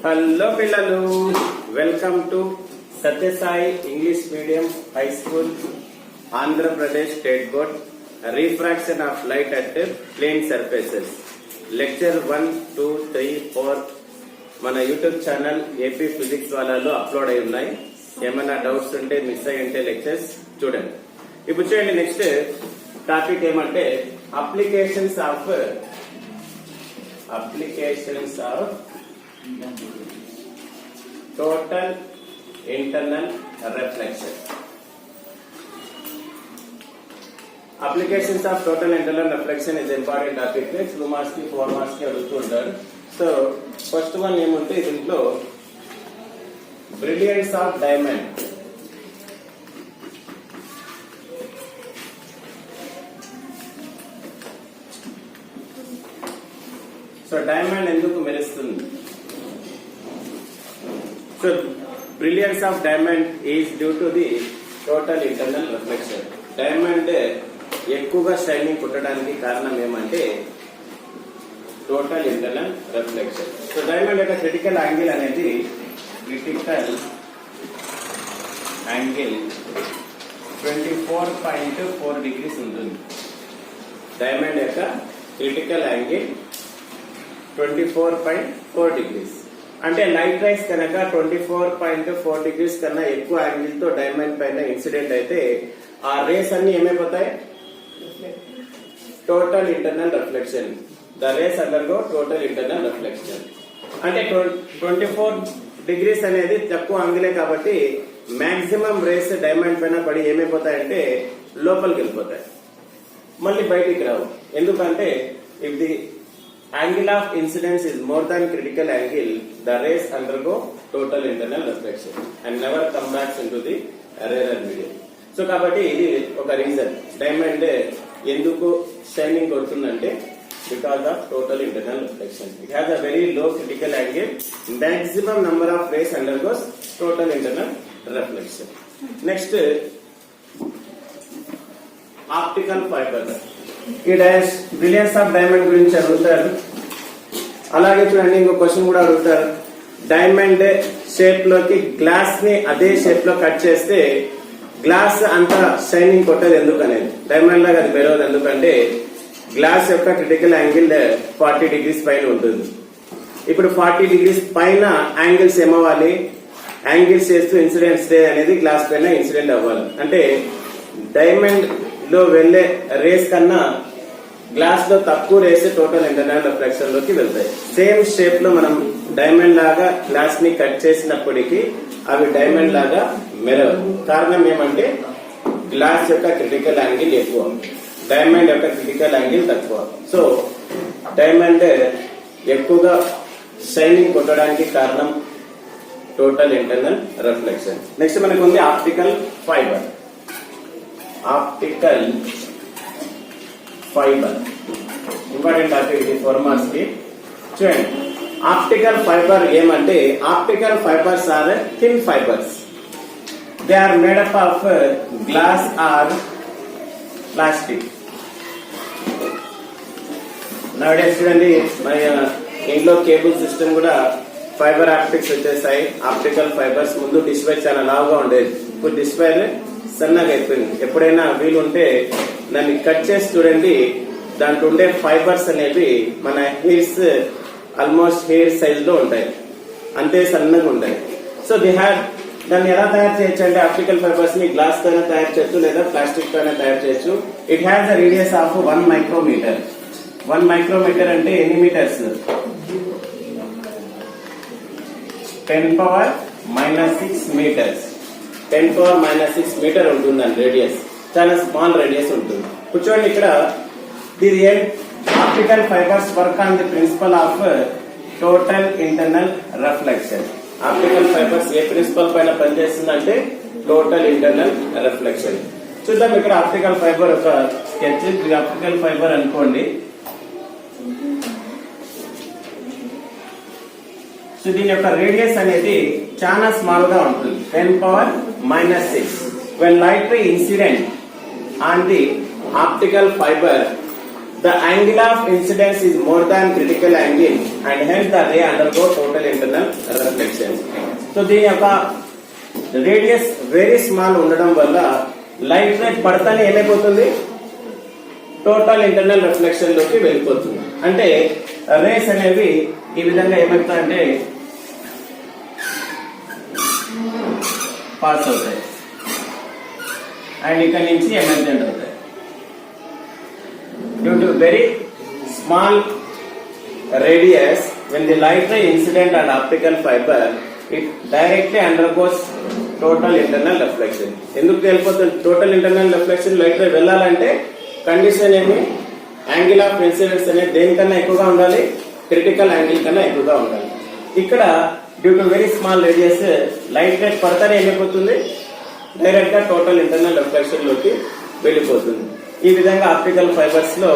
Hello పిల్లలు, welcome to Satyasai English medium high school Andhra Pradesh state board refraction of light at plane surfaces lecture 1, 2, 3, 4 మన YouTube channel AP physics వాళ్ళలో upload అయి ఉన్నాయి. ఏమైనా doubts ఉంటే miss అయ్యి ఉంటే లెక్చర్స్ చూడండి. ఇప్పుడు చూడండి, నెక్స్ట్ టాపిక్ ఏమంటే applications of total internal reflection. Applications of total internal reflection is important topic. 2 marks ki 4 marks ki adugutuntaru. So first one emunte idinlo brilliance of diamond. So diamond enduku merustundi? So brilliance of diamond is due to the total internal reflection. Diamond ఎక్కువగా shining పుట్టడానికి కారణం ఏమంటే total internal reflection. So diamond యొక్క critical angle అనేది 24.4 degrees ఉంటుంది. Diamond యొక్క critical angle 24.4 degrees. అంటే light rice కనుక 24.4 డిగ్రీస్ కన్నా ఎక్కువ యాంగిల్ తో డైమండ్ పైన ఇన్సిడెంట్ అయితే ఆ రేస్ అన్ని ఏమైపోతాయి? Total internal reflection. The rays undergo total internal reflection. అంటే 24 డిగ్రీస్ అనేది తక్కువ యాంగిలే కాబట్టి మాక్సిమం రేస్ డైమండ్ పైన పడి ఏమైపోతాయంటే లోపలికి వెళ్ళిపోతాయి, మళ్ళీ బయటికి రావు. ఎందుకంటే if the angle of incidence is more than critical angle, the rays undergo total internal reflection and never come back into the rarer medium. So కాబట్టి ఇది ఒక రీజన్. డైమండ్ ఎందుకు షైనింగ్ కొడుతుందంటే because of total internal reflection. It has a very low critical angle. Maximum number of rays undergoes total internal reflection. Next optical fibre. ఈ brilliance of diamond గురించి అడుగుతారు. అలాగే చూడండి, ఇంకో క్వశ్చన్ కూడా అడుగుతారు. డైమండ్ షేప్ లోకి గ్లాస్ ని అదే షేప్ లో కట్ చేస్తే గ్లాస్ అంత షైనింగ్ కొట్టదు ఎందుకు అనేది. డైమండ్ లాగా అది మెరవదు. ఎందుకంటే గ్లాస్ యొక్క క్రిటికల్ యాంగిల్ 40 డిగ్రీస్ పైన ఉంటుంది. ఇప్పుడు 40 డిగ్రీస్ పైన యాంగిల్స్ ఏమవ్వాలి? యాంగిల్స్ చేస్తూ ఇన్సిడెంట్స్ రే అనేది గ్లాస్ పైన ఇన్సిడెంట్ అవ్వాలి. అంటే డైమండ్ లో వెళ్లే రేస్ కన్నా గ్లాస్ లో తక్కువ రేస్ టోటల్ ఇంటర్నల్ రిఫ్లెక్షన్ లోకి వెళ్తాయి. సేమ్ షేప్ లో మనం డైమండ్ లాగా గ్లాస్ ని కట్ చేసినప్పటికీ అవి డైమండ్ లాగా మెరవదు. కారణం ఏమంటే గ్లాస్ యొక్క క్రిటికల్ యాంగిల్ ఎక్కువ, డైమండ్ యొక్క క్రిటికల్ యాంగిల్ తక్కువ. సో డైమండ్ ఎక్కువగా షైనింగ్ కొట్టడానికి కారణం టోటల్ ఇంటర్నల్ రిఫ్లెక్షన్. నెక్స్ట్ మనకు ఉంది optical fibre. Optical fibre important topic ఇది 4 మార్క్స్ కి. చూడండి, ఆప్టికల్ ఫైబర్ ఏమంటే optical fibres are thin fibres. They are made up of glass or plastic. Nowadays చూడండి, మన ఇంట్లో కేబుల్ సిస్టమ్ కూడా ఫైబర్ ఆప్టిక్స్ వచ్చేసాయి. ఆప్టికల్ ఫైబర్స్ ముందు డిష్ వైర్ చాలా లావుగా ఉండేది, ఇప్పుడు డిష్ వైర్ సన్నగా అయిపోయింది. ఎప్పుడైనా వీలుంటే దాన్ని కట్ చేసి చూడండి, దాంట్లో ఉండే ఫైబర్స్ అనేవి మన హెయిర్స్ ఆల్మోస్ట్ హెయిర్ సైజ్ లో ఉంటాయి, అంతే సన్నగా ఉంటాయి. సో దాన్ని ఎలా తయారు చేయొచ్చు అంటే ఆప్టికల్ ఫైబర్స్ ని గ్లాస్ పైన తయారు చేయొచ్చు లేదా ప్లాస్టిక్ పైన తయారు చేయొచ్చు. It has a radius of 1 micrometer. 1 micrometer అంటే ఎన్ని మీటర్స్? 10⁻⁻6 మీటర్స్. 10⁻⁻6 మీటర్ ఉంటుందండి రేడియస్. చాలా స్మాల్ రేడియస్ ఉంటుంది. కూర్చోండి, ఇక్కడ ఇది optical fibres work on the principle of total internal reflection. Optical fibres ఏ ప్రిన్సిపల్ పైన పనిచేస్తుందంటే టోటల్ ఇంటర్నల్ రిఫ్లెక్షన్. చూద్దాం, ఇక్కడ ఆప్టికల్ ఫైబర్ ఒక స్కెచ్. ఆప్టికల్ ఫైబర్ అనుకోండి. సో దీని యొక్క రేడియస్ అనేది చాలా స్మాల్ గా ఉంటుంది, 10⁻⁻6. When light ray incident on the optical fiber, the angle of incidence is more than critical angle and hence the ray undergo total internal reflection. So దీని యొక్క radius very small ఉండడం వల్ల light ray పడతానే ఏమైపోతుంది, total internal reflection లోకి వెళ్ళిపోతుంది. అంటే race అనేవి ఈ విధంగా ఏమవుతాయంటే పాస్ అవుతాయి అండ్ ఇక్కడ నుంచి ఎమర్జెంట్ అవుతాయి. Due to very small radius, when the light ray incident on optical fiber, it directly undergoes total internal reflection. ఎందుకు వెళ్ళిపోతుంది టోటల్ ఇంటర్నల్ రిఫ్లెక్షన్? లైట్ రే వెళ్ళాలంటే కండిషన్ ఏమి, యాంగిల్ ఆఫ్ ఇన్సిడెన్స్ అనేది దేనికన్నా ఎక్కువగా ఉండాలి, క్రిటికల్ యాంగిల్ కన్నా ఎక్కువగా ఉండాలి. ఇక్కడ due to very small radius light ray పడతానే ఏమైపోతుంది, డైరెక్ట్ గా టోటల్ ఇంటర్నల్ రిఫ్లెక్షన్ లోకి వెళ్ళిపోతుంది. ఈ విధంగా ఆప్టికల్ ఫైబర్స్ లో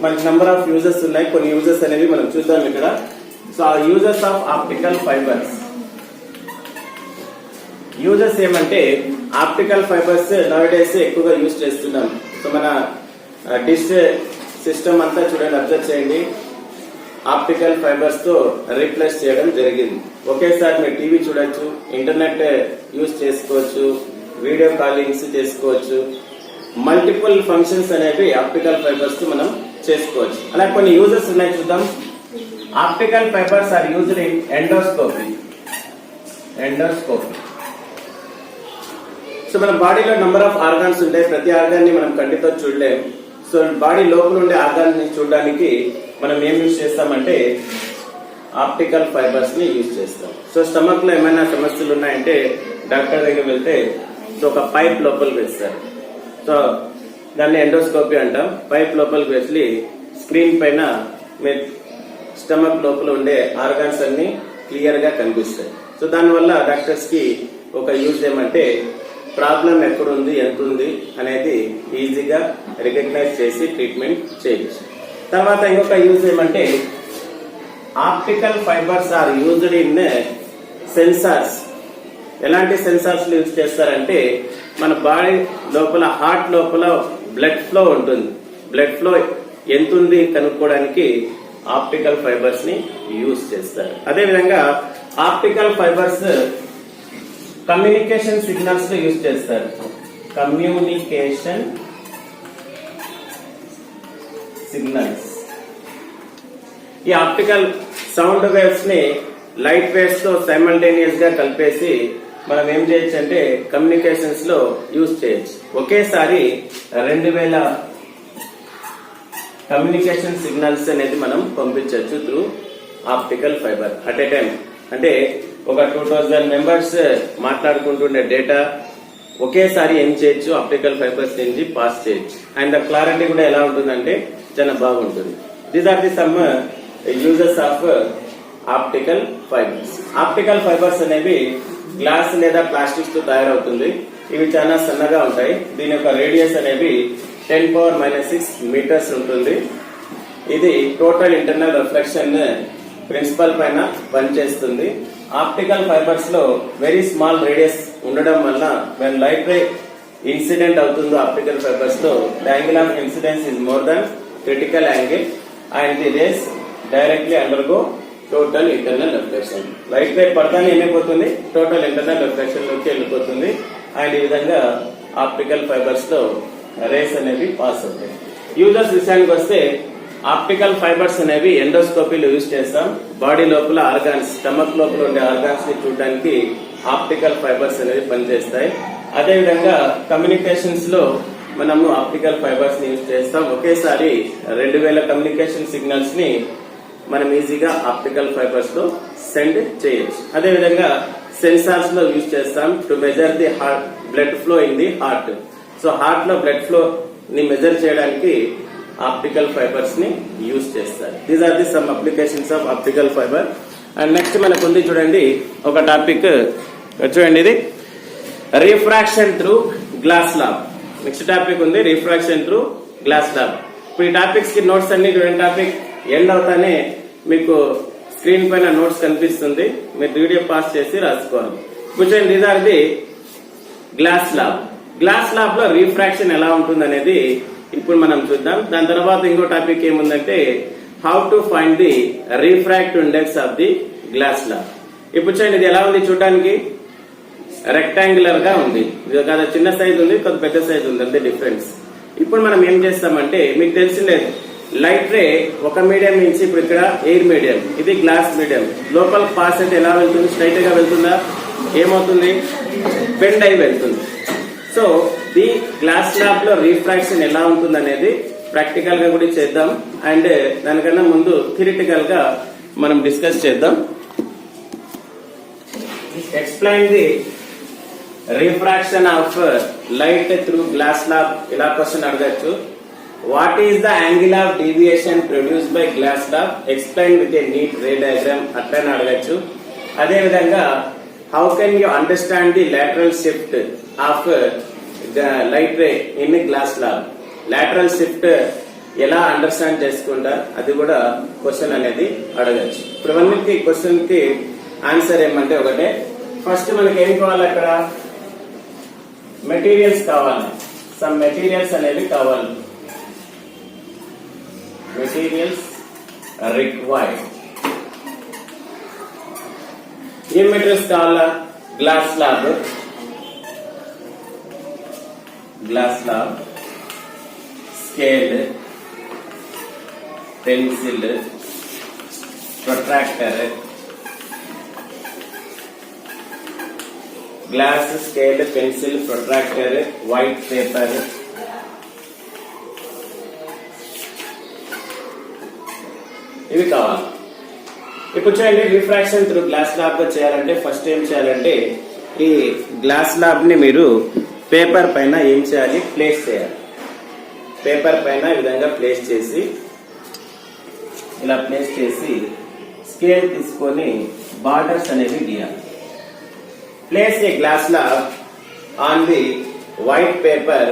మనకి నంబర్ ఆఫ్ యూజెస్ ఉన్నాయి. కొన్ని యూజెస్ అనేవి మనం చూద్దాం ఇక్కడ. సో ఆ uses of optical fibres, uses ఏమంటే ఆప్టికల్ ఫైబర్స్ నౌడేస్ ఎక్కువగా యూజ్ చేస్తున్నాం. సో మన డిష్ సిస్టమ్ అంతా చూడండి, అబ్జర్వ్ చేయండి, ఆప్టికల్ ఫైబర్స్ తో రీప్లేస్ చేయడం జరిగింది. ఒకేసారి మీరు టీవీ చూడొచ్చు, ఇంటర్నెట్ యూజ్ చేసుకోవచ్చు, వీడియో కాలింగ్స్ చేసుకోవచ్చు, మల్టిపుల్ ఫంక్షన్స్ అనేవి ఆప్టికల్ ఫైబర్స్ తో మనం చేసుకోవచ్చు. అలా కొన్ని యూజెస్ ఉన్నాయి, చూద్దాం. Optical fibres are used in endoscopy. So మన బాడీలో నంబర్ ఆఫ్ ఆర్గాన్స్ ఉంటాయి, ప్రతి ఆర్గాన్ ని మనం కంటితో చూడలేం. సో బాడీ లోపల ఉండే ఆర్గాన్ ని చూడడానికి మనం ఏం యూజ్ చేస్తామంటే ఆప్టికల్ ఫైబర్స్ ని యూజ్ చేస్తాం. సో స్టమక్ లో ఏమైనా సమస్యలు ఉన్నాయంటే డాక్టర్ దగ్గర వెళ్తే సో ఒక పైప్ లోపలికి వేస్తారు. సో దాన్ని ఎండోస్కోపీ అంటాం. పైప్ లోపలికి వెళ్ళి స్క్రీన్ పైన మీ స్టమక్ లోపల ఉండే ఆర్గాన్స్ అన్ని క్లియర్ గా కనిపిస్తాయి. సో దానివల్ల డాక్టర్స్ కి ఒక యూజ్ ఏమంటే ప్రాబ్లం ఎక్కడుంది, ఎంత ఉంది అనేది ఈజీగా రికగ్నైజ్ చేసి ట్రీట్మెంట్ చేయొచ్చు. తర్వాత ఇంకొక యూజ్ ఏమంటే optical fibres are used in sensors. ఎలాంటి సెన్సార్స్ యూజ్ చేస్తారంటే మన బాడీ లోపల, హార్ట్ లోపల బ్లడ్ ఫ్లో ఉంటుంది. బ్లడ్ ఫ్లో ఎంత ఉంది కనుక్కోవడానికి ఆప్టికల్ ఫైబర్స్ ని యూజ్ చేస్తారు. అదేవిధంగా ఆప్టికల్ ఫైబర్స్ కమ్యూనికేషన్ సిగ్నల్స్ లో యూజ్ చేస్తారు. కమ్యూనికేషన్ సిగ్నల్స్, ఈ ఆప్టికల్ సౌండ్ వేవ్స్ ని లైట్ వేవ్స్ తో సైమల్టేనియస్ గా కలిపేసి మనం ఏం చేయొచ్చు అంటే కమ్యూనికేషన్స్ లో యూజ్ చేయొచ్చు. ఒకేసారి 2000 కమ్యూనికేషన్ సిగ్నల్స్ అనేది మనం పంపించవచ్చు through optical fibre at a time. అంటే ఒక 2000 మెంబర్స్ మాట్లాడుకుంటుండే డేటా ఒకేసారి ఏం చేయొచ్చు, ఆప్టికల్ ఫైబర్స్ నుంచి పాస్ చేయొచ్చు. అండ్ ద క్లారిటీ కూడా ఎలా ఉంటుందంటే చాలా బాగుంటుంది. These are the some uses of optical fibres. Optical fibres అనేవి గ్లాస్ లేదా ప్లాస్టిక్స్ తో తయారవుతుంది. ఇవి చాలా సన్నగా ఉంటాయి. దీని యొక్క రేడియస్ అనేవి 10⁻⁻6 మీటర్స్ ఉంటుంది. ఇది టోటల్ ఇంటర్నల్ రిఫ్లెక్షన్ ప్రిన్సిపల్ పైన పనిచేస్తుంది. ఆప్టికల్ ఫైబర్స్ లో వెరీ స్మాల్ రేడియస్ ఉండడం వల్ల వెన్ లైట్ రే ఇన్సిడెంట్ అవుతుందో ఆప్టికల్ ఫైబర్స్ తో the angle of incidence is more than critical angle and the rays directly undergo total internal reflection. Light ray పడతానే ఏమైపోతుంది, total internal reflection లోకి వెళ్ళిపోతుంది. And ఈ విధంగా ఆప్టికల్ ఫైబర్స్ లో rays అనేవి పాస్ అవుతాయి. యూజర్స్ విషయానికి వస్తే ఆప్టికల్ ఫైబర్స్ అనేవి ఎండోస్కోపీలో యూజ్ చేస్తాం. బాడీ లోపల ఆర్గాన్స్, స్టమక్ లోపల ఉండే ఆర్గాన్స్ ని చూడడానికి ఆప్టికల్ ఫైబర్స్ అనేవి పనిచేస్తాయి. అదేవిధంగా కమ్యూనికేషన్స్ లో మనము ఆప్టికల్ ఫైబర్స్ ని యూజ్ చేస్తాం. ఒకేసారి 2000 కమ్యూనికేషన్ సిగ్నల్స్ ని మనం ఈజీగా ఆప్టికల్ ఫైబర్స్ లో సెండ్ చేయొచ్చు. అదేవిధంగా సెన్సార్స్ లో యూజ్ చేస్తాం to measure the heart blood flow in the heart. So heart లో బ్లడ్ ఫ్లో ని మెజర్ చేయడానికి ఆప్టికల్ ఫైబర్స్ ని యూజ్ చేస్తారు. These are the some applications of optical fibre. And next మనకు ఉంది చూడండి ఒక టాపిక్, చూడండి ఇది refraction through glass slab. Next topic ఉంది రిఫ్రాక్షన్ త్రూ గ్లాస్ ల్యాబ్. ఇప్పుడు ఈ టాపిక్స్ కి నోట్స్ అన్ని చూడండి. టాపిక్ ఎండ్ అవుతానే మీకు స్క్రీన్ పైన నోట్స్ కనిపిస్తుంది, మీరు వీడియో పాస్ చేసి రాసుకోవాలి. కూర్చోండి. These are the glass slab. Glass slab లో రిఫ్రాక్షన్ ఎలా ఉంటుంది అనేది ఇప్పుడు మనం చూద్దాం. దాని తర్వాత ఇంకో టాపిక్ ఏముందంటే how to find the refractive index of the glass slab. ఇప్పుడు చూడండి, ఇది ఎలా ఉంది చూడడానికి, రెక్టాంగులర్ గా ఉంది. ఇది ఒక చిన్న సైజ్ ఉంది, కొంత పెద్ద సైజ్ ఉంది, అంతే డిఫరెన్స్. ఇప్పుడు మనం ఏం చేస్తామంటే మీకు తెలిసింలేదు, లైట్ రే ఒక మీడియం నుంచి ఇప్పుడు ఇక్కడ ఎయిర్ మీడియం, ఇది గ్లాస్ మీడియం, లోపల పాస్ అయితే ఎలా వెళ్తుంది, స్ట్రైట్ గా వెళ్తుందా, ఏమవుతుంది, బెండ్ అయి వెళ్తుంది. సో ది గ్లాస్ స్లాబ్ లో రిఫ్రాక్షన్ ఎలా ఉంటుంది అనేది ప్రాక్టికల్ గా కూడా చేద్దాం, అండ్ దానికన్నా ముందు థియరిటికల్ గా మనం డిస్కస్ చేద్దాం. Explain the refraction of light through glass slab. ఇలా క్వశ్చన్ అడగచ్చు. What is the angle of deviation produced by glass slab, explain with a neat ray diagram, అట్లనే అడగచ్చు. అదే విధంగా how can you understand the lateral shift of light ray in glass slab, lateral shift ఎలా understand చేసుకుంటా, అది కూడా question అనేది అడగచ్చు. ఇప్పుడు ఇవన్నీ క్వశ్చన్ కి ఆన్సర్ ఏమంటే ఒకటే, ఫస్ట్ మనకి ఏం కావాలి, అక్కడ మెటీరియల్స్ కావాలి, సమ్ మెటీరియల్స్ అనేవి కావాలి, మెటీరియల్స్ రిక్వైర్డ్. ఏం మెటీరియల్స్ కావాలా, glass slab, scale, pencil, protractor, glass, scale, pencil, protractor, white paper, ఇవి కావాలి. ఇప్పుడు చూడండి, రిఫ్రాక్షన్ త్రూ గ్లాస్ స్లాబ్ గా చేయాలంటే ఫస్ట్ ఏం చేయాలంటే ఈ గ్లాస్ స్లాబ్ ని మీరు పేపర్ పైన ఏం చేయాలి, ప్లేస్ చేయాలి. పేపర్ పైన ఈ విధంగా ప్లేస్ చేసి, ఇలా ప్లేస్ చేసి స్కేల్ తీసుకొని బార్డర్స్ అనేవి గీయాలి. Place a glass slab on the white paper.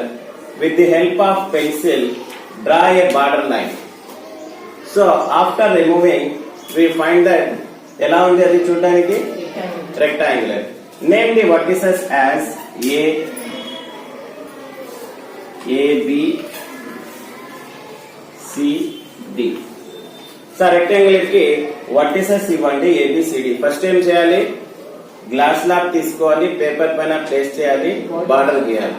With the help of pencil, draw a border line. So after removing, we find that ఎలా ఉంది అది చూడడానికి, rectangular. Name the vertices as A, B, C, D. So rectangular కి vertices ఇవ్వండి ABCD. First ఏం చేయాలి, glass slab తీసుకోవాలి, paper పైన ప్లేస్ చేయాలి, బార్డర్ గీయాలి.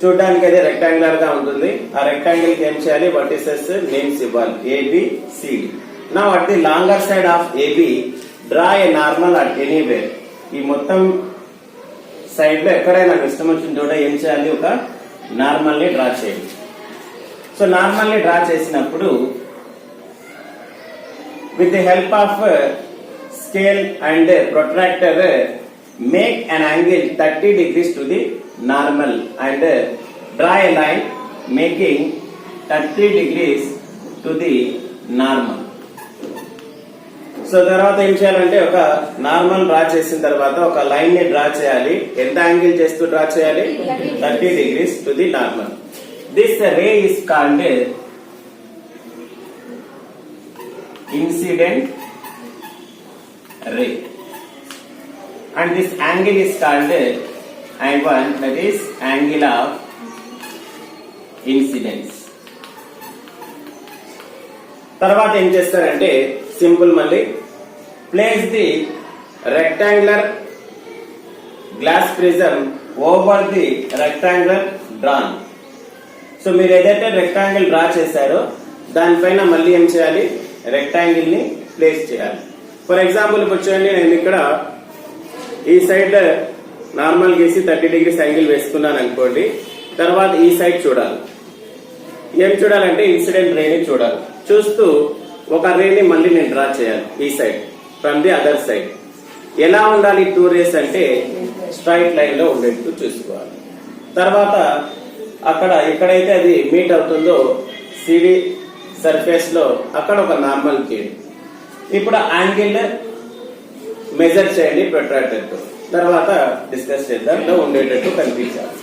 చూడడానికి అయితే రెక్టాంగులర్ గా ఉంటుంది. ఆ రెక్టాంగిల్ కి ఏం చేయాలి, వర్టిసెస్ నేమ్స్ ఇవ్వాలి, ABCD. Now at the longer side of AB, draw A normal at anywhere. ఈ మొత్తం సైడ్ లో ఎక్కడైనా ఇష్టం వచ్చిన చోట ఏం చేయాలి, ఒక నార్మల్ ని డ్రా చేయాలి. సో నార్మల్ ని డ్రా చేసినప్పుడు with the help of scale and protractor, make an angle 30 degrees to the normal and draw a line making 30 degrees to the normal. So తర్వాత ఏం చేయాలంటే ఒక నార్మల్ డ్రా చేసిన తర్వాత ఒక లైన్ ని డ్రా చేయాలి. ఎంత యాంగిల్ చేస్తూ డ్రా చేయాలి, 30 degrees to the normal. This ray is called incident ray and this angle is called I1, that is angle of incidence. తర్వాత ఏం చేస్తారంటే సింపుల్, మళ్ళీ place the rectangular glass prism over the rectangular drawn. So మీరు ఏదైతే rectangle draw చేశారో దానిపైన మళ్ళీ ఏం చేయాలి, రెక్టాంగిల్ ని ప్లేస్ చేయాలి. ఫర్ ఎగ్జాంపుల్ ఇప్పుడు చూడండి, నేను ఇక్కడ ఈ సైడ్ నార్మల్ గీసి 30 degrees యాంగిల్ వేసుకున్నాను అనుకోండి. తర్వాత ఈ సైడ్ చూడాలి, ఏం చూడాలంటే ఇన్సిడెంట్ రేని చూడాలి. చూస్తూ ఒక రేని మళ్ళీ నేను డ్రా చేయాలి ఈ side from the other side. ఎలా ఉండాలి 2 rays అంటే స్ట్రైట్ లైన్ లో ఉండేట్టు చూసుకోవాలి. తర్వాత అక్కడ ఎక్కడైతే అది మీట్ అవుతుందో CD సర్ఫేస్ లో అక్కడ ఒక నార్మల్ గీయండి. ఇప్పుడు యాంగిల్ మెజర్ చేయండి ప్రొట్రాక్టర్ తో. తర్వాత డిస్కస్ చేద్దాం, ఉండేటట్టు కనిపించాలి.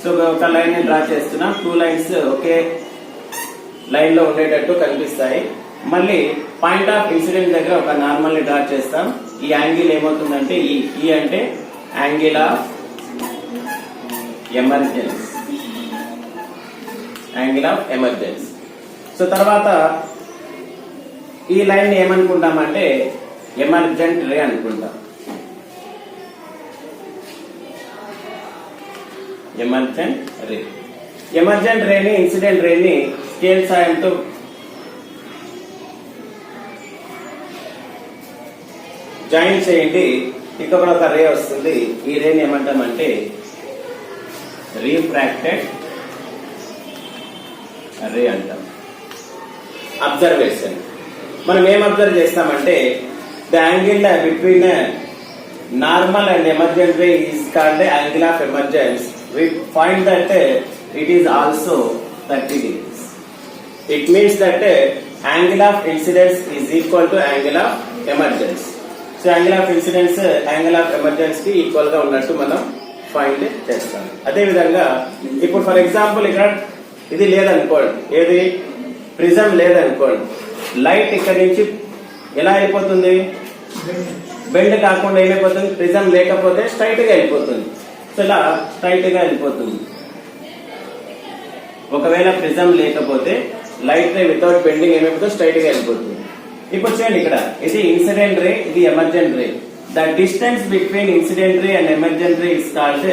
సో ఒక లైన్ ని డ్రా చేస్తున్నా, 2 lines ఒకే లైన్ లో ఉండేటట్టు కనిపిస్తాయి. మళ్ళీ పాయింట్ ఆఫ్ ఇన్సిడెంట్ దగ్గర ఒక నార్మల్ ని డ్రా చేస్తాం. ఈ యాంగిల్ ఏమవుతుందంటే ఈ అంటే angle of emergence, angle of emergence. So తర్వాత ఈ లైన్ ఏమనుకుంటామంటే ఎమర్జెంట్ రే అనుకుంటాం. ఎమర్జెంట్ రే, ఎమర్జెంట్ రేని ఇన్సిడెంట్ రేని స్కేల్ సాయంతో జాయిన్ చేయండి, ఇక్కడ ఒక రే వస్తుంది. ఈ రేని ఏమంటామంటే రిఫ్రాక్టెడ్ రే అంటాం. అబ్జర్వేషన్ మనం ఏం అబ్జర్వ్ చేస్తామంటే the angle between normal and emergent ray is called angle of emergence. We find that it is also 30 degrees. It means that angle of incidence is equal to angle of emergence. So angle of incidence angle of emergence కి equal గా ఉన్నట్టు మనం find చేస్తాం. అదే విధంగా ఇప్పుడు for example ఇక్కడ ఇది లేదనుకోండి, ఏది ప్రిజం లేదనుకోండి, లైట్ ఇక్కడ నుంచి ఎలా అయిపోతుంది, బెండ్ కాకుండా ఏమైపోతుంది, ప్రిజం లేకపోతే స్ట్రైట్ గా వెళ్ళిపోతుంది. సో ఇలా స్ట్రైట్ గా వెళ్ళిపోతుంది. ఒకవేళ ప్రిజం లేకపోతే లైట్ రే వితౌట్ బెండింగ్ ఏమైపోతుంది, స్ట్రైట్ గా వెళ్ళిపోతుంది. ఇప్పుడు చూడండి ఇక్కడ ఇది ఇన్సిడెంట్ రే, ఇది emergent ray. The distance between incident ray and emergent ray is called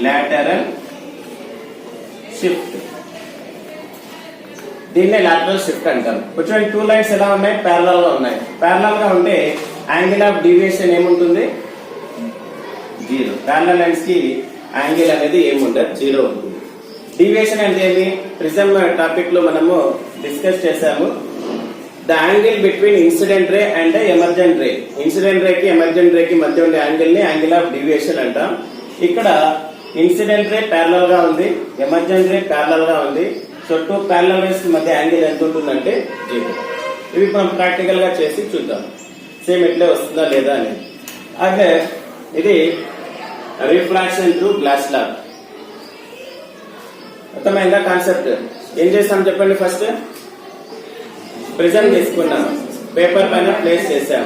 lateral shift. దీన్నే లాటరల్ షిఫ్ట్ అంటాం. ఇప్పుడు చూడండి టూ లైన్స్ ఎలా ఉన్నాయి, ప్యారలల్ గా ఉన్నాయి. ప్యారలల్ గా ఉంటే యాంగిల్ ఆఫ్ డీవియేషన్ ఏముంటుంది, జీరో. ప్యారలల్ లైన్స్ కి యాంగిల్ అనేది ఏముండదు, జీరో ఉంటుంది. డీవియేషన్ అంటే ఏమి, ప్రిజం టాపిక్ లో మనము డిస్కస్ చేసాము. The angle between incident ray and emergent ray, incident ray కి ఎమర్జెంట్ రే కి మధ్య ఉండే యాంగిల్ ని యాంగిల్ ఆఫ్ డీవియేషన్ అంటాం. ఇక్కడ ఇన్సిడెంట్ రే ప్యారలల్ గా ఉంది, ఎమర్జెంట్ రే ప్యారలల్ గా ఉంది. సో టూ ప్యారలల్ రేస్ మధ్య యాంగిల్ ఎంత ఉంటుందంటే జీరో. ఇవి మనం ప్రాక్టికల్ గా చేసి చూద్దాం సేమ్ ఎట్లే వస్తుందా లేదా అని. అయితే ఇది రిఫ్రాక్షన్ త్రూ గ్లాస్ స్లాబ్. అర్థమైందా కాన్సెప్ట్? ఏం చేస్తాం చెప్పండి. ఫస్ట్ ప్రిజం తీసుకున్నాం, పేపర్ పైన ప్లేస్ చేసాం,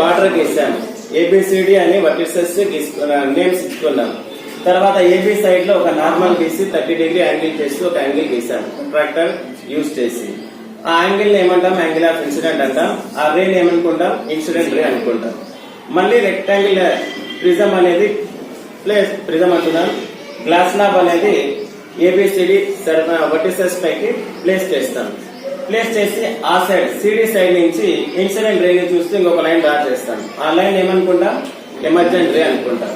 బార్డర్ గీసాం, ఏబిసిడి అని వర్టిసెస్ నేమ్స్ ఇచ్చుకున్నాం. తర్వాత ఏబి సైడ్ లో ఒక నార్మల్ గీసి 30 డిగ్రీ యాంగిల్ చేసి ఒక యాంగిల్ గీసాం ట్రాక్టర్ యూజ్ చేసి. ఆ యాంగిల్ ఏమంటాం, యాంగిల్ ఆఫ్ ఇన్సిడెంట్ అంటాం. ఆ రేని ఏమనుకుంటాం, ఇన్సిడెంట్ రే అనుకుంటాం. మళ్ళీ రెక్టాంగిల్ ప్రిజం అనేది ప్రిజం అంటున్నాం. గ్లాస్ స్లాబ్ అనేది ఏబిసిడి వర్టిసెస్ పైకి ప్లేస్ చేస్తాం. ప్లేస్ చేసి ఆ సైడ్ సిడి సైడ్ నుంచి ఇన్సిడెంట్ రే ని చూస్తే ఇంకొక లైన్ డ్రా చేస్తాం. ఆ లైన్ ఏమనుకుంటాం, ఎమర్జెంట్ రే అనుకుంటాం.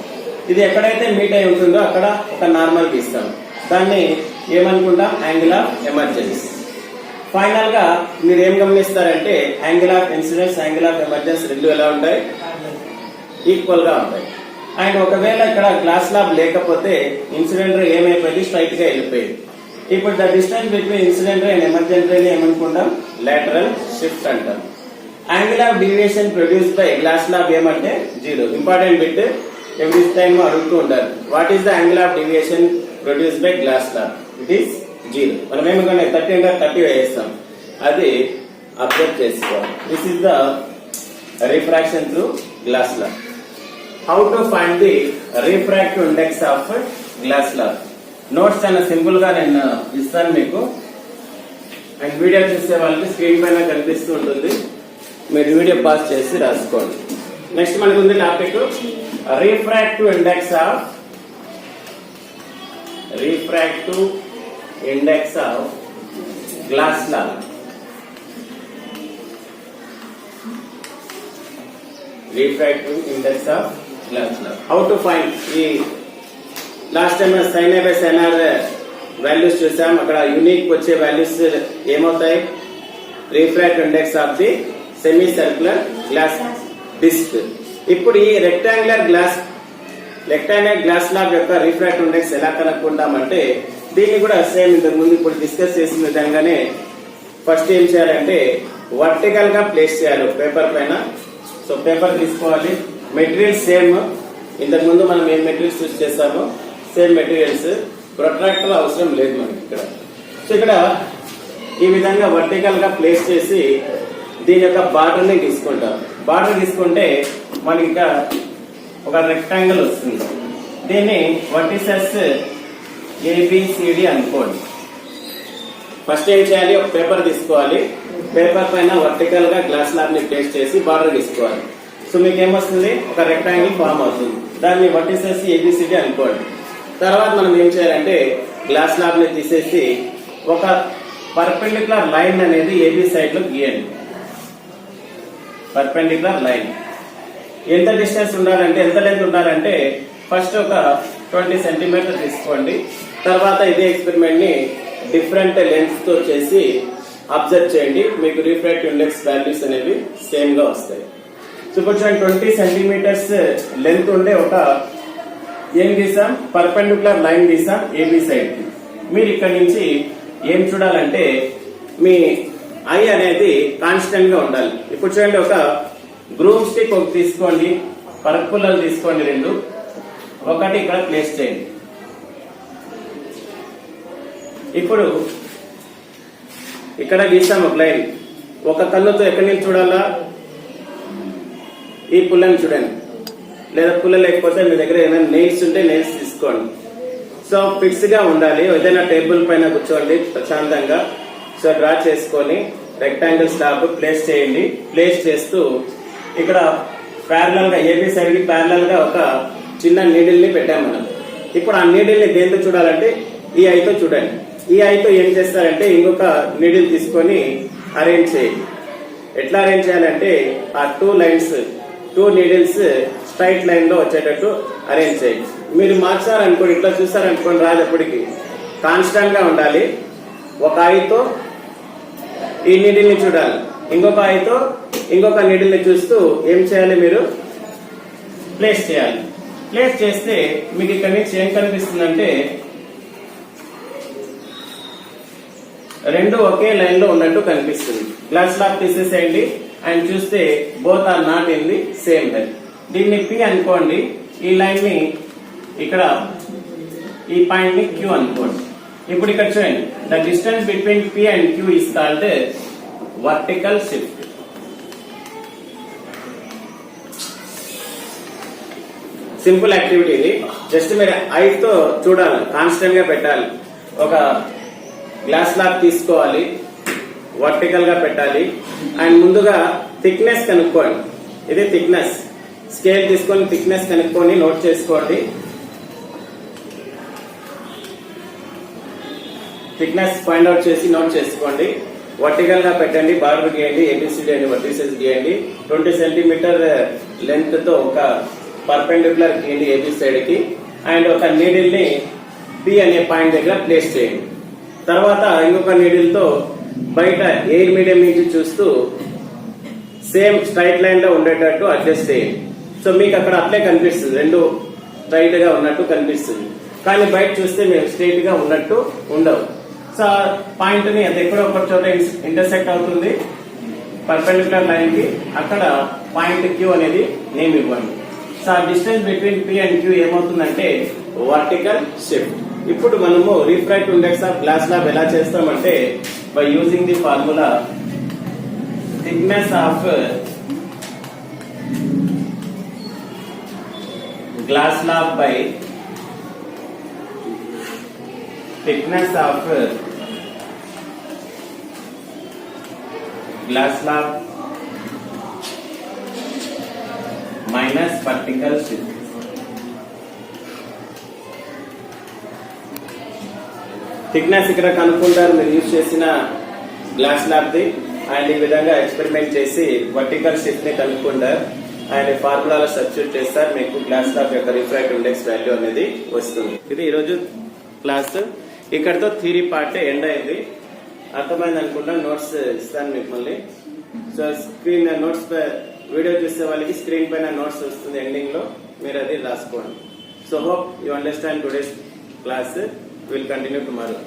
ఇది ఎక్కడైతే మీట్ అయి ఉంటుందో అక్కడ ఒక నార్మల్ గీస్తాం, దాన్ని ఏమనుకుంటాం, యాంగిల్ ఆఫ్ ఎమర్జెన్స్. ఫైనల్ గా మీరు ఏం గమనిస్తారంటే angle of incidence, angle of emergence రెండు ఎలా ఉంటాయి, ఈక్వల్ గా ఉంటాయి. అండ్ ఒకవేళ ఇక్కడ గ్లాస్ స్లాబ్ లేకపోతే ఇన్సిడెంట్ రే ఏమైపోయింది, స్ట్రైట్ గా వెళ్ళిపోయింది. ఇప్పుడు the distance between incident ray and emergent ray ఏమనుకుంటాం, లాటరల్ షిఫ్ట్ అంటాం. Angle of deviation produced by glass slab ఏమంటే zero. Important bit every time అడుగుతూ ఉంటారు, what is the angle of deviation produced by glass slab? It is zero. మనం ఏమనుకున్నాం 30 అంటే 30 వేస్తాం, అది అబ్జర్వ్ చేసుకోవాలి. This is the refraction through glass slab. How to find the refractive index of glass slab? Notes చాలా simple గా నేను ఇస్తాను మీకు, అండ్ వీడియో చూసే వాళ్ళకి స్క్రీన్ పైన కనిపిస్తూ ఉంటుంది, మీరు వీడియో పాస్ చేసి రాసుకోండి. నెక్స్ట్ మనకు ఉంది topic refractive index of glass slab. Refractive index of glass slab. How to find? ఈ last time sine by sine or values చూసాం. అక్కడ యూనిక్ వచ్చే వాల్యూస్ ఏమవుతాయి, refractive index of the semi circular glass disc. ఇప్పుడు ఈ rectangular glass slab యొక్క refractive index ఎలా కనుక్కుంటామంటే దీన్ని కూడా సేమ్ ఇంతకు ముందు ఇప్పుడు డిస్కస్ చేసిన విధంగానే ఫస్ట్ ఏం చేయాలంటే వర్టికల్ గా ప్లేస్ చేయాలి పేపర్ పైన. సో పేపర్ తీసుకోవాలి, మెటీరియల్స్ సేమ్, ఇంతకు ముందు మనం ఏం మెటీరియల్స్ యూజ్ చేస్తామో సేమ్ మెటీరియల్స్, ప్రొట్రాక్టర్ అవసరం లేదు మనకి ఇక్కడ. సో ఇక్కడ ఈ విధంగా వర్టికల్ గా ప్లేస్ చేసి దీని యొక్క బార్డర్ ని తీసుకుంటాం. బార్డర్ తీసుకుంటే మనకి ఇక ఒక రెక్టాంగిల్ వస్తుంది. దీన్ని వర్టిసెస్ ఏబిసిడి అనుకోండి. ఫస్ట్ ఏం చేయాలి, ఒక పేపర్ తీసుకోవాలి. పేపర్ పైన వర్టికల్ గా గ్లాస్ స్లాబ్ ని ప్లేస్ చేసి బార్డర్ తీసుకోవాలి. సో మీకు ఏమొస్తుంది, ఒక రెక్టాంగిల్ ఫామ్ అవుతుంది. దాన్ని వర్టిసెస్ ఏబిసిడి అనుకోండి. తర్వాత మనం ఏం చేయాలంటే గ్లాస్ స్లాబ్ ని తీసేసి ఒక పర్పెండిక్యులర్ లైన్ అనేది ఏబి సైడ్ లో గీయండి. పర్పెండిక్యులర్ లైన్ ఎంత డిస్టెన్స్ ఉండాలంటే, ఎంత లెంత్ ఉండాలంటే ఫస్ట్ ఒక 20 సెంటీమీటర్ తీసుకోండి. తర్వాత ఇదే ఎక్స్పెరిమెంట్ ని డిఫరెంట్ లెన్స్ తో చేసి అబ్జర్వ్ చేయండి. మీకు రిఫ్రాక్టివ్ ఇండెక్స్ వాల్యూస్ అనేవి సేమ్ గా వస్తాయి. సో ఇప్పుడు 20 సెంటీమీటర్స్ లెంత్ ఉండే ఒక ఏం గీసాం, పర్పెండిక్యులర్ లైన్ గీసాం ఏబి సైడ్ కి. మీరు ఇక్కడ నుంచి ఏం చూడాలంటే మీ ఐ అనేది కాన్స్టెంట్ గా ఉండాలి. ఇప్పుడు చూడండి, ఒక గ్రూమ్ స్టిక్ ఒకటి తీసుకోండి, పర్పుల్లలు తీసుకోండి, 2 ఒకటి ఇక్కడ ప్లేస్ చేయండి. ఇప్పుడు ఇక్కడ గీసాం ఒక లైన్. ఒక కన్నుతో ఎక్కడి నుంచి చూడాలా, ఈ పుల్లని చూడండి. లేదా పుల్ల లేకపోతే మీ దగ్గర ఏమైనా నెయిల్స్ ఉంటే నెయిల్స్ తీసుకోండి. సో ఫిక్స్ గా ఉండాలి. ఏదైనా టేబుల్ పైన కూర్చోండి ప్రశాంతంగా. సో డ్రా చేసుకొని రెక్టాంగిల్ స్లాబ్ ప్లేస్ చేయండి. ప్లేస్ చేస్తూ ఇక్కడ ప్యారలల్ గా ఏబి సైడ్ కి ప్యారలల్ గా ఒక చిన్న నీడిల్ ని పెట్టాం మనం. ఇప్పుడు ఆ నీడిల్ ని దేంతో చూడాలంటే ఈ ఐతో చూడండి. ఈ ఐతో ఏం చేస్తారంటే ఇంకొక నీడిల్ తీసుకొని అరేంజ్ చేయండి. ఎట్లా అరేంజ్ చేయాలంటే ఆ 2 నీడిల్స్ స్ట్రైట్ లైన్ లో వచ్చేటట్టు అరేంజ్ చేయండి. మీరు మార్చారనుకోండి, ఇట్లా చూసారనుకోండి రాజప్పటికి కాన్స్టెంట్ గా ఉండాలి. ఒక ఐతో ఈ నీడిల్ ని చూడాలి, ఇంకొక ఐతో ఇంకొక నీడిల్ ని చూస్తూ ఏం చేయాలి, మీరు ప్లేస్ చేయాలి. ప్లేస్ చేస్తే మీకు ఇక్కడ నుంచి ఏం కనిపిస్తుందంటే 2 ఒకే లైన్ లో ఉన్నట్టు కనిపిస్తుంది. గ్లాస్ స్లాబ్ తీసేసేయండి అండ్ చూస్తే both are not in the same line. దీన్ని పి అనుకోండి. ఈ లైన్ ని ఇక్కడ ఈ పాయింట్ ని క్యూ అనుకోండి. ఇప్పుడు ఇక్కడ చూడండి, the distance between P and Q is called vertical shift. Simple activity ఇది. జస్ట్ మీరు ఐతో చూడాలి, కాన్స్టెంట్ గా పెట్టాలి. ఒక గ్లాస్ స్లాబ్ తీసుకోవాలి, వర్టికల్ గా పెట్టాలి అండ్ ముందుగా థిక్నెస్ కనుక్కోండి. ఇది థిక్నెస్. స్కేల్ తీసుకొని థిక్నెస్ కనుక్కొని నోట్ చేసుకోండి. థిక్నెస్ ఫైండ్ అవుట్ చేసి నోట్ చేసుకోండి. వర్టికల్ గా పెట్టండి, బార్డర్ గీయండి, ఏబిసిడి అని వర్టిసెస్ గీయండి. 20 సెంటీమీటర్ లెంత్ తో ఒక పర్పెండిక్యులర్ గీయండి ఏబి సైడ్ కి అండ్ ఒక నీడిల్ ని పి అనే పాయింట్ దగ్గర ప్లేస్ చేయండి. తర్వాత ఇంకొక నీడిల్ తో బయట ఎయిర్ మీడియం నుంచి చూస్తూ సేమ్ స్ట్రైట్ లైన్ లో ఉండేటట్టు అడ్జస్ట్ చేయండి. సో మీకు అక్కడ అట్లే కనిపిస్తుంది, 2 స్ట్రైట్ గా ఉన్నట్టు కనిపిస్తుంది. కానీ బయట చూస్తే మీరు స్ట్రైట్ గా ఉన్నట్టు ఉండవు. సో పాయింట్ ని అది ఎక్కడో ఒక చోట ఇంటర్సెక్ట్ అవుతుంది పర్పెండిక్యులర్ లైన్ కి. అక్కడ పాయింట్ క్యూ అనేది నేమ్ ఇవ్వండి. సో ఆ distance between P and Q ఏమవుతుందంటే వర్టికల్ షిఫ్ట్. ఇప్పుడు మనము refractive index of glass slab ఎలా చేస్తామంటే by using the formula thickness of glass slab by thickness of glass slab minus vertical shift. Thickness ఇక్కడ కనుక్కుంటారు మీరు యూజ్ చేసిన గ్లాస్ స్లాబ్ ది అండ్ ఈ విధంగా ఎక్స్పెరిమెంట్ చేసి వర్టికల్ షిఫ్ట్ ని కనుక్కుంటారు అండ్ ఫార్ములాలో సబ్స్టిట్యూట్ చేస్తారు. మీకు గ్లాస్ స్లాబ్ యొక్క రిఫ్రాక్టివ్ ఇండెక్స్ వాల్యూ అనేది వస్తుంది. ఇది ఈరోజు క్లాస్. ఇక్కడతో థియరీ పార్ట్ ఎండ్ అయింది. అర్థమైంది అనుకుంటా. నోట్స్ ఇస్తాను మిమ్మల్ని. సో స్క్రీన్ నోట్స్ వీడియో చూసే వాళ్ళకి స్క్రీన్ పైన నోట్స్ వస్తుంది ఎండింగ్ లో, మీరు అది రాసుకోండి. So hope you understand today's class. We'll continue tomorrow.